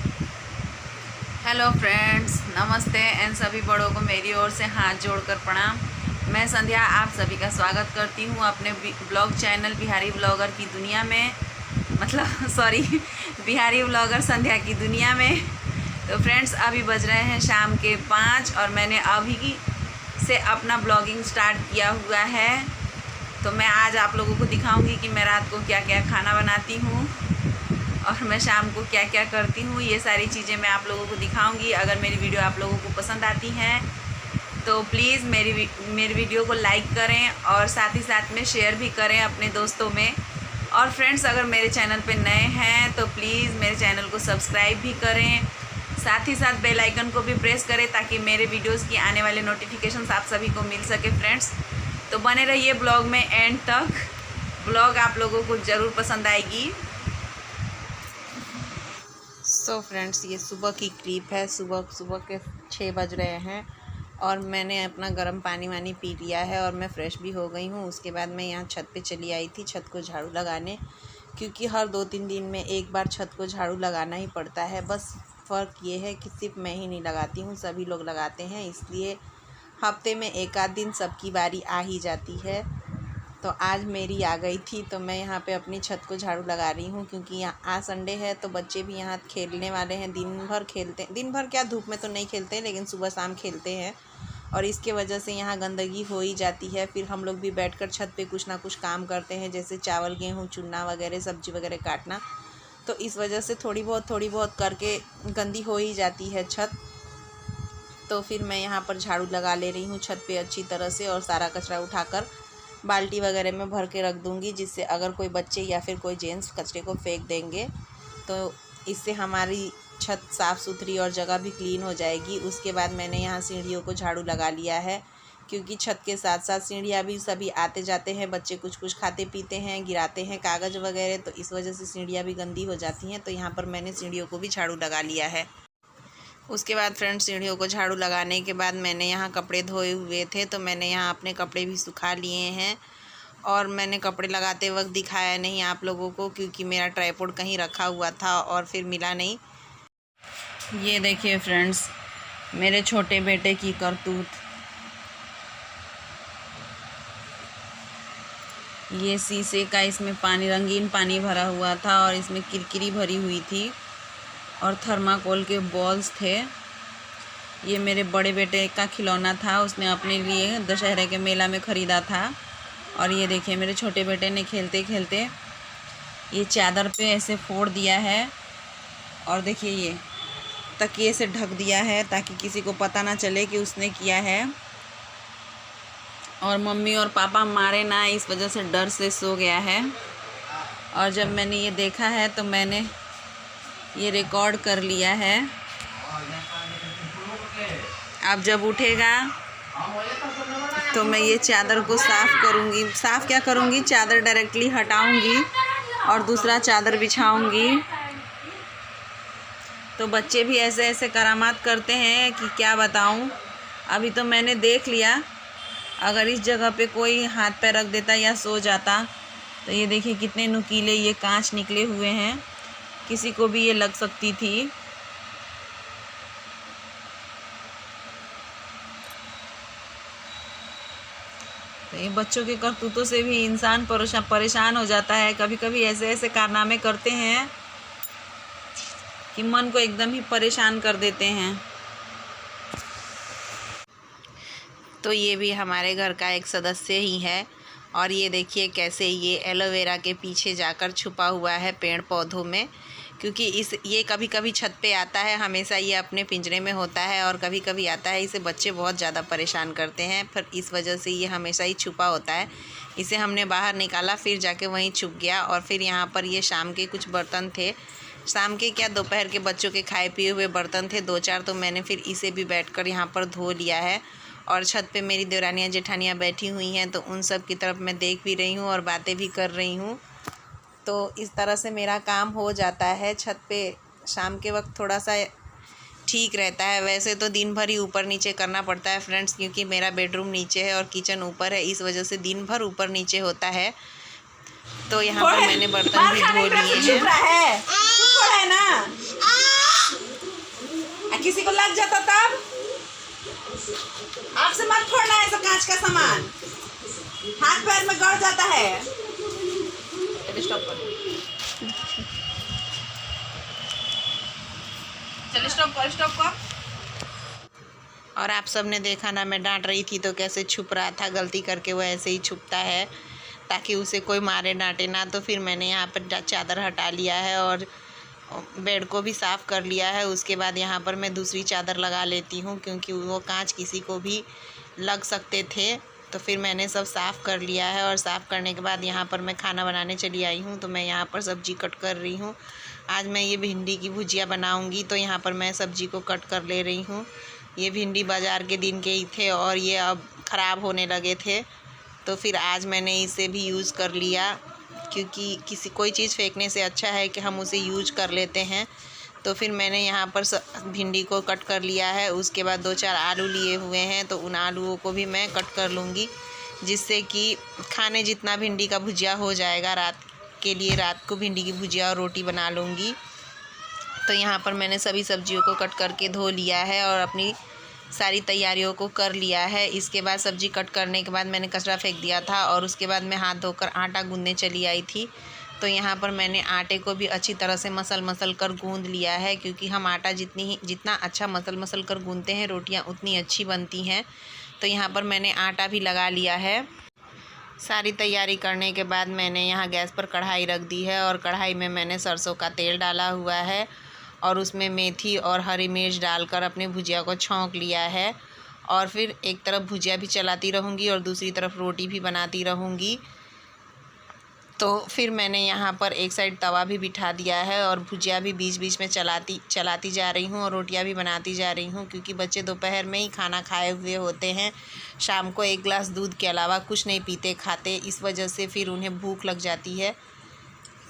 Hello friends, नमस्ते and सभी बड़ों को मेरी ओर से हाथ जोड़कर प्रणाम। मैं संध्या आप सभी का स्वागत करती हूँ अपने ब्लॉग चैनल बिहारी ब्लॉगर की दुनिया में, मतलब सॉरी बिहारी ब्लॉगर संध्या की दुनिया में। तो फ्रेंड्स, अभी बज रहे हैं शाम के 5 और मैंने अभी से अपना ब्लॉगिंग स्टार्ट किया हुआ है। तो मैं आज आप लोगों को दिखाऊंगी कि मैं रात को क्या क्या खाना बनाती हूँ और मैं शाम को क्या क्या करती हूँ। ये सारी चीज़ें मैं आप लोगों को दिखाऊंगी। अगर मेरी वीडियो आप लोगों को पसंद आती हैं तो प्लीज़ मेरी वीडियो को लाइक करें और साथ ही साथ में शेयर भी करें अपने दोस्तों में। और फ्रेंड्स, अगर मेरे चैनल पे नए हैं तो प्लीज़ मेरे चैनल को सब्सक्राइब भी करें, साथ ही साथ बेल आइकन को भी प्रेस करें ताकि मेरे वीडियोज़ की आने वाले नोटिफिकेशंस आप सभी को मिल सके। फ्रेंड्स, तो बने रहिए ब्लॉग में एंड तक। ब्लॉग आप लोगों को ज़रूर पसंद आएगी। सो फ्रेंड्स, ये सुबह की क्लिप है। सुबह के 6 बज रहे हैं और मैंने अपना गर्म पानी वानी पी लिया है और मैं फ़्रेश भी हो गई हूँ। उसके बाद मैं यहाँ छत पे चली आई थी छत को झाड़ू लगाने, क्योंकि हर 2-3 दिन में एक बार छत को झाड़ू लगाना ही पड़ता है। बस फ़र्क ये है कि सिर्फ मैं ही नहीं लगाती हूँ, सभी लोग लगाते हैं, इसलिए हफ्ते में एक आध दिन सबकी बारी आ ही जाती है। तो आज मेरी आ गई थी तो मैं यहाँ पे अपनी छत को झाड़ू लगा रही हूँ, क्योंकि यहाँ आज संडे है तो बच्चे भी यहाँ खेलने वाले हैं। दिन भर खेलते, दिन भर क्या धूप में तो नहीं खेलते, लेकिन सुबह शाम खेलते हैं और इसके वजह से यहाँ गंदगी हो ही जाती है। फिर हम लोग भी बैठकर छत पे कुछ ना कुछ काम करते हैं, जैसे चावल गेहूँ चुनना वगैरह, सब्जी वगैरह काटना। तो इस वजह से थोड़ी बहुत करके गंदी हो ही जाती है छत। तो फिर मैं यहाँ पर झाड़ू लगा ले रही हूँ छत पे अच्छी तरह से, और सारा कचरा उठाकर बाल्टी वगैरह में भर के रख दूँगी, जिससे अगर कोई बच्चे या फिर कोई जेंट्स कचरे को फेंक देंगे तो इससे हमारी छत साफ़ सुथरी और जगह भी क्लीन हो जाएगी। उसके बाद मैंने यहाँ सीढ़ियों को झाड़ू लगा लिया है, क्योंकि छत के साथ साथ सीढ़ियाँ भी सभी आते जाते हैं, बच्चे कुछ खाते पीते हैं, गिराते हैं कागज़ वगैरह, तो इस वजह से सीढ़ियाँ भी गंदी हो जाती हैं। तो यहाँ पर मैंने सीढ़ियों को भी झाड़ू लगा लिया है। उसके बाद फ्रेंड्स, सीढ़ियों को झाड़ू लगाने के बाद मैंने यहाँ कपड़े धोए हुए थे तो मैंने यहाँ अपने कपड़े भी सुखा लिए हैं। और मैंने कपड़े लगाते वक्त दिखाया नहीं आप लोगों को, क्योंकि मेरा ट्राइपॉड कहीं रखा हुआ था और फिर मिला नहीं। ये देखिए फ्रेंड्स, मेरे छोटे बेटे की करतूत। ये शीशे का इसमें पानी, रंगीन पानी भरा हुआ था और इसमें किरकिरी भरी हुई थी और थर्माकोल के बॉल्स थे। ये मेरे बड़े बेटे का खिलौना था, उसने अपने लिए दशहरे के मेला में ख़रीदा था। और ये देखिए मेरे छोटे बेटे ने खेलते खेलते ये चादर पे ऐसे फोड़ दिया है, और देखिए ये तकिए से ढक दिया है ताकि किसी को पता ना चले कि उसने किया है, और मम्मी और पापा मारे ना, इस वजह से डर से सो गया है। और जब मैंने ये देखा है तो मैंने ये रिकॉर्ड कर लिया है। अब जब उठेगा तो मैं ये चादर को साफ़ करूँगी। साफ़ क्या करूँगी, चादर डायरेक्टली हटाऊँगी और दूसरा चादर बिछाऊँगी। तो बच्चे भी ऐसे ऐसे करामात करते हैं कि क्या बताऊँ। अभी तो मैंने देख लिया, अगर इस जगह पे कोई हाथ पैर रख देता या सो जाता तो ये देखिए कितने नुकीले ये कांच निकले हुए हैं, किसी को भी ये लग सकती थी। तो ये बच्चों के करतूतों से भी इंसान परेशान हो जाता है। कभी कभी ऐसे ऐसे कारनामे करते हैं कि मन को एकदम ही परेशान कर देते हैं। तो ये भी हमारे घर का एक सदस्य ही है, और ये देखिए कैसे ये एलोवेरा के पीछे जाकर छुपा हुआ है पेड़ पौधों में, क्योंकि ये कभी कभी छत पे आता है, हमेशा ये अपने पिंजरे में होता है और कभी कभी आता है। इसे बच्चे बहुत ज़्यादा परेशान करते हैं, फिर इस वजह से ये हमेशा ही छुपा होता है। इसे हमने बाहर निकाला, फिर जाके वहीं छुप गया। और फिर यहाँ पर ये शाम के कुछ बर्तन थे, शाम के क्या दोपहर के बच्चों के खाए पिए हुए बर्तन थे 2-4, तो मैंने फिर इसे भी बैठकर यहाँ पर धो लिया है। और छत पे मेरी देवरानियाँ जेठानियाँ बैठी हुई हैं, तो उन सब की तरफ मैं देख भी रही हूँ और बातें भी कर रही हूँ। तो इस तरह से मेरा काम हो जाता है छत पे। शाम के वक्त थोड़ा सा ठीक रहता है, वैसे तो दिन भर ही ऊपर नीचे करना पड़ता है फ्रेंड्स, क्योंकि मेरा बेडरूम नीचे है और किचन ऊपर है, इस वजह से दिन भर ऊपर नीचे होता है। तो यहाँ पर मैंने बर्तन भी धो लिए हैं। किसी को लग जाता तब? आपसे मत फोड़ना है ऐसा कांच का सामान, हाथ पैर में गड़ जाता है। चलिए स्टॉप कर, चलिए स्टॉप कर, स्टॉप कर। और आप सब ने देखा ना, मैं डांट रही थी तो कैसे छुप रहा था, गलती करके वो ऐसे ही छुपता है ताकि उसे कोई मारे डांटे ना। तो फिर मैंने यहाँ पर चादर हटा लिया है और बेड को भी साफ़ कर लिया है। उसके बाद यहाँ पर मैं दूसरी चादर लगा लेती हूँ क्योंकि वो कांच किसी को भी लग सकते थे। तो फिर मैंने सब साफ़ कर लिया है और साफ़ करने के बाद यहाँ पर मैं खाना बनाने चली आई हूँ। तो मैं यहाँ पर सब्ज़ी कट कर रही हूँ। आज मैं ये भिंडी की भुजिया बनाऊँगी, तो यहाँ पर मैं सब्ज़ी को कट कर ले रही हूँ। ये भिंडी बाज़ार के दिन के ही थे और ये अब ख़राब होने लगे थे, तो फिर आज मैंने इसे भी यूज़ कर लिया क्योंकि कोई चीज़ फेंकने से अच्छा है कि हम उसे यूज कर लेते हैं। तो फिर मैंने यहाँ पर भिंडी को कट कर लिया है। उसके बाद 2-4 आलू लिए हुए हैं, तो उन आलूओं को भी मैं कट कर लूँगी, जिससे कि खाने जितना भिंडी का भुजिया हो जाएगा। रात के लिए रात को भिंडी की भुजिया और रोटी बना लूँगी। तो यहाँ पर मैंने सभी सब्जियों को कट करके धो लिया है और अपनी सारी तैयारियों को कर लिया है। इसके बाद सब्ज़ी कट करने के बाद मैंने कचरा फेंक दिया था और उसके बाद मैं हाथ धोकर आटा गूँधने चली आई थी। तो यहाँ पर मैंने आटे को भी अच्छी तरह से मसल कर गूँध लिया है, क्योंकि हम आटा जितना अच्छा मसल कर गूँधते हैं, रोटियाँ उतनी अच्छी बनती हैं। तो यहाँ पर मैंने आटा भी लगा लिया है। सारी तैयारी करने के बाद मैंने यहाँ गैस पर कढ़ाई रख दी है और कढ़ाई में मैंने सरसों का तेल डाला हुआ है और उसमें मेथी और हरी मिर्च डालकर अपने भुजिया को छौंक लिया है। और फिर एक तरफ भुजिया भी चलाती रहूँगी और दूसरी तरफ रोटी भी बनाती रहूँगी। तो फिर मैंने यहाँ पर एक साइड तवा भी बिठा दिया है और भुजिया भी बीच बीच में चलाती जा रही हूँ और रोटियाँ भी बनाती जा रही हूँ, क्योंकि बच्चे दोपहर में ही खाना खाए हुए होते हैं। शाम को 1 गिलास दूध के अलावा कुछ नहीं पीते खाते, इस वजह से फिर उन्हें भूख लग जाती है।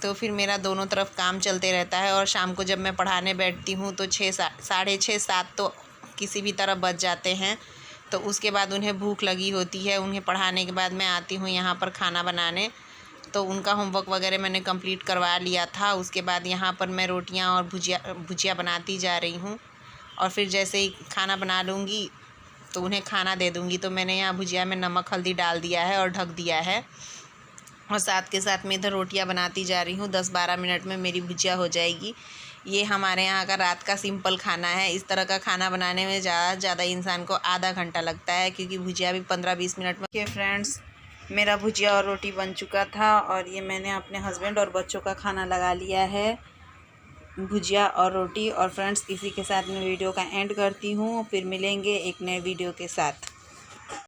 तो फिर मेरा दोनों तरफ काम चलते रहता है। और शाम को जब मैं पढ़ाने बैठती हूँ तो 6-7 तो किसी भी तरह बच जाते हैं। तो उसके बाद उन्हें भूख लगी होती है। उन्हें पढ़ाने के बाद मैं आती हूँ यहाँ पर खाना बनाने। तो उनका होमवर्क वगैरह मैंने कंप्लीट करवा लिया था। उसके बाद यहाँ पर मैं रोटियाँ और भुजिया बनाती जा रही हूँ और फिर जैसे ही खाना बना लूँगी तो उन्हें खाना दे दूँगी। तो मैंने यहाँ भुजिया में नमक हल्दी डाल दिया है और ढक दिया है और साथ के साथ मैं इधर रोटियां बनाती जा रही हूँ। 10-12 मिनट में मेरी भुजिया हो जाएगी। ये हमारे यहाँ का रात का सिंपल खाना है। इस तरह का खाना बनाने में ज़्यादा इंसान को आधा घंटा लगता है, क्योंकि भुजिया भी 15-20 मिनट में। ओके फ्रेंड्स, मेरा भुजिया और रोटी बन चुका था और ये मैंने अपने हस्बैंड और बच्चों का खाना लगा लिया है, भुजिया और रोटी। और फ्रेंड्स, इसी के साथ मैं वीडियो का एंड करती हूँ। फिर मिलेंगे एक नए वीडियो के साथ।